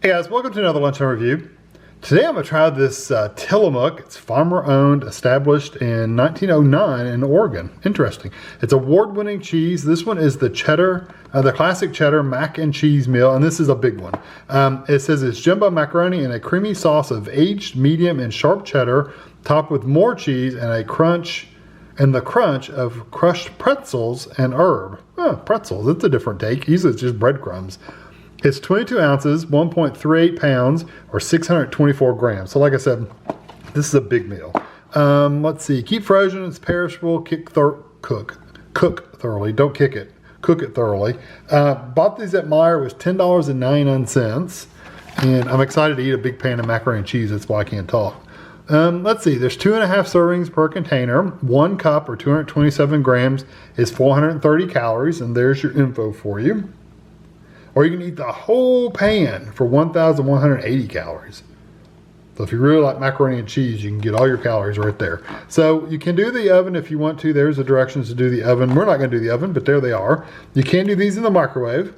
Hey guys, welcome to another Lunchtime review. Today I'm going to try this Tillamook. It's farmer owned, established in 1909 in Oregon. Interesting. It's award-winning cheese. This one is the Cheddar, the classic Cheddar mac and cheese meal, and this is a big one. It says it's jumbo macaroni and a creamy sauce of aged, medium, and sharp cheddar, topped with more cheese and the crunch of crushed pretzels and herb. Oh, pretzels, it's a different take. Usually it's just breadcrumbs. It's 22 ounces, 1.38 pounds, or 624 grams. So like I said, this is a big meal. Let's see, keep frozen, it's perishable, cook thoroughly, don't kick it, cook it thoroughly. Bought these at Meijer, it was $10.99, and I'm excited to eat a big pan of macaroni and cheese, that's why I can't talk. Let's see, there's 2.5 servings per container. 1 cup, or 227 grams, is 430 calories, and there's your info for you. Or you can eat the whole pan for 1,180 calories. So if you really like macaroni and cheese, you can get all your calories right there. So you can do the oven if you want to. There's the directions to do the oven. We're not going to do the oven, but there they are. You can do these in the microwave.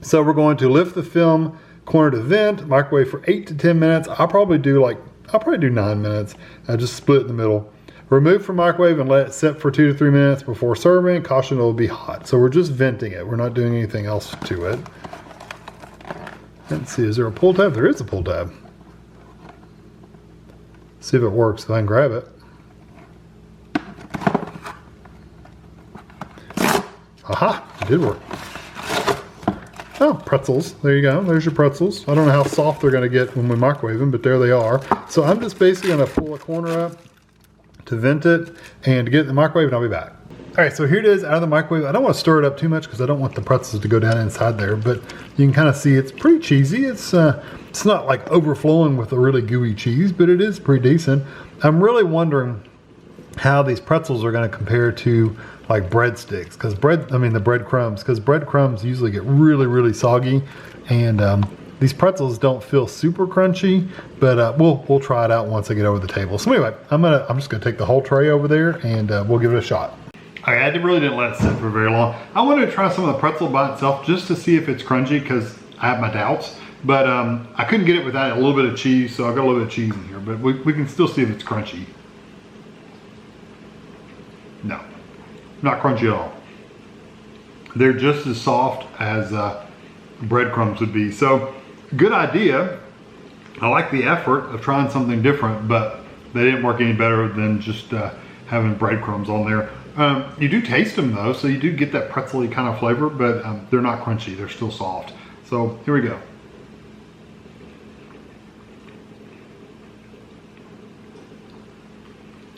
So we're going to lift the film corner to vent, microwave for 8 to 10 minutes. I'll probably do 9 minutes. Just split in the middle. Remove from microwave and let it sit for 2 to 3 minutes before serving. Caution, it will be hot. So we're just venting it. We're not doing anything else to it. Let's see, is there a pull tab? There is a pull tab. See if it works, if I can grab it. Aha, it did work. Oh, pretzels, there you go, there's your pretzels. I don't know how soft they're gonna get when we microwave them, but there they are. So I'm just basically gonna pull a corner up to vent it and to get it in the microwave, and I'll be back. All right, so here it is out of the microwave. I don't want to stir it up too much because I don't want the pretzels to go down inside there, but you can kind of see it's pretty cheesy. It's not like overflowing with a really gooey cheese, but it is pretty decent. I'm really wondering how these pretzels are going to compare to like breadsticks, because the breadcrumbs, because breadcrumbs usually get really, really soggy, and these pretzels don't feel super crunchy, but we'll try it out once I get over the table. So anyway, I'm just gonna take the whole tray over there and we'll give it a shot. All right, I really didn't let it sit for very long. I wanted to try some of the pretzel by itself just to see if it's crunchy, because I have my doubts, but I couldn't get it without a little bit of cheese, so I've got a little bit of cheese in here, but we can still see if it's crunchy. No, not crunchy at all. They're just as soft as breadcrumbs would be. So good idea. I like the effort of trying something different, but they didn't work any better than just having breadcrumbs on there. You do taste them though, so you do get that pretzel-y kind of flavor, but they're not crunchy, they're still soft. So here we go.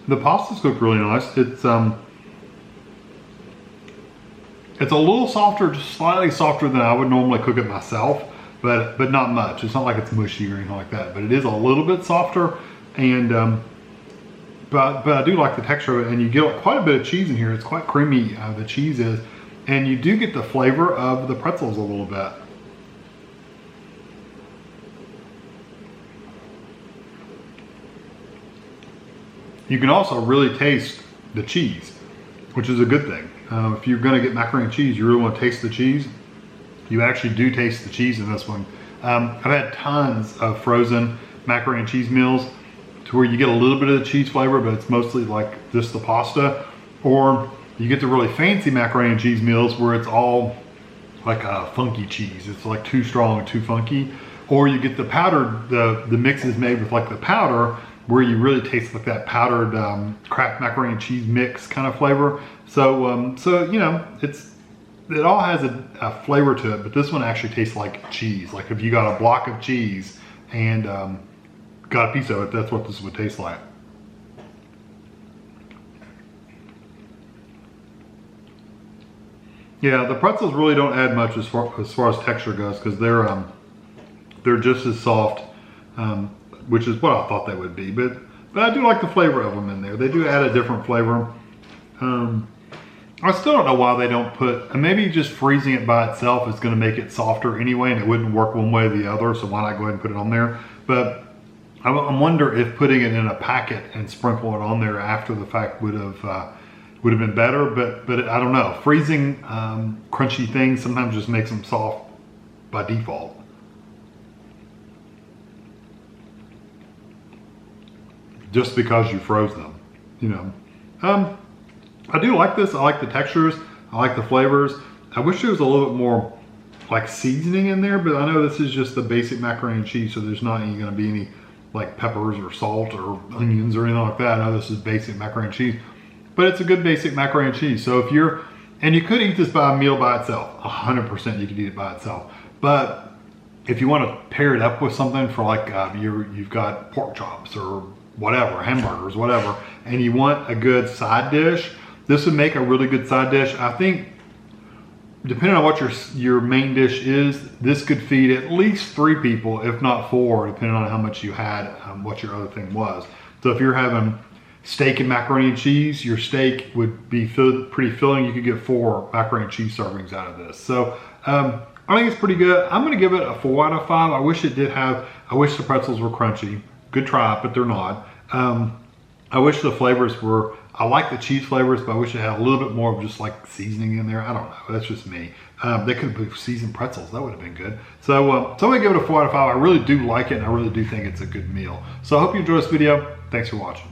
The pasta's cooked really nice. It's a little softer, just slightly softer than I would normally cook it myself, but not much. It's not like it's mushy or anything like that, but it is a little bit softer, and but I do like the texture of it, and you get quite a bit of cheese in here. It's quite creamy, the cheese is, and you do get the flavor of the pretzels a little bit. You can also really taste the cheese, which is a good thing. If you're gonna get macaroni and cheese, you really wanna taste the cheese. You actually do taste the cheese in this one. I've had tons of frozen macaroni and cheese meals to where you get a little bit of the cheese flavor, but it's mostly like just the pasta. Or you get the really fancy macaroni and cheese meals where it's all like a funky cheese. It's like too strong and too funky. Or you get the powdered, the mix is made with like the powder, where you really taste like that powdered Kraft macaroni and cheese mix kind of flavor. So, you know, it all has a flavor to it, but this one actually tastes like cheese. Like if you got a block of cheese and got a piece of it, that's what this would taste like. Yeah, the pretzels really don't add much as far as texture goes, because they're just as soft, which is what I thought they would be. But I do like the flavor of them in there. They do add a different flavor. I still don't know why they don't put, and maybe just freezing it by itself is going to make it softer anyway, and it wouldn't work one way or the other, so why not go ahead and put it on there. But I wonder if putting it in a packet and sprinkle it on there after the fact would have been better, but I don't know. Freezing crunchy things sometimes just makes them soft by default. just because you froze them, you know. I do like this. I like the textures. I like the flavors. I wish there was a little bit more like seasoning in there, but I know this is just the basic macaroni and cheese, so there's not going to be any like peppers or salt or onions or anything like that. I know this is basic macaroni and cheese, but it's a good basic macaroni and cheese. So if you're, and you could eat this by a meal by itself, 100% you could eat it by itself. But if you want to pair it up with something for like you've got pork chops or whatever, hamburgers, whatever, and you want a good side dish, this would make a really good side dish. I think depending on what your main dish is, this could feed at least 3 people, if not 4, depending on how much you had, what your other thing was. So if you're having steak and macaroni and cheese, your steak would be pretty filling. You could get 4 macaroni and cheese servings out of this. So I think it's pretty good. I'm gonna give it a 4 out of 5. I wish it did have, I wish the pretzels were crunchy. Good try, but they're not. I wish the flavors were, I like the cheese flavors, but I wish it had a little bit more of just like seasoning in there. I don't know, that's just me. They could have seasoned pretzels, that would have been good. So I'm gonna give it a 4 out of 5. I really do like it, and I really do think it's a good meal. So I hope you enjoy this video. Thanks for watching.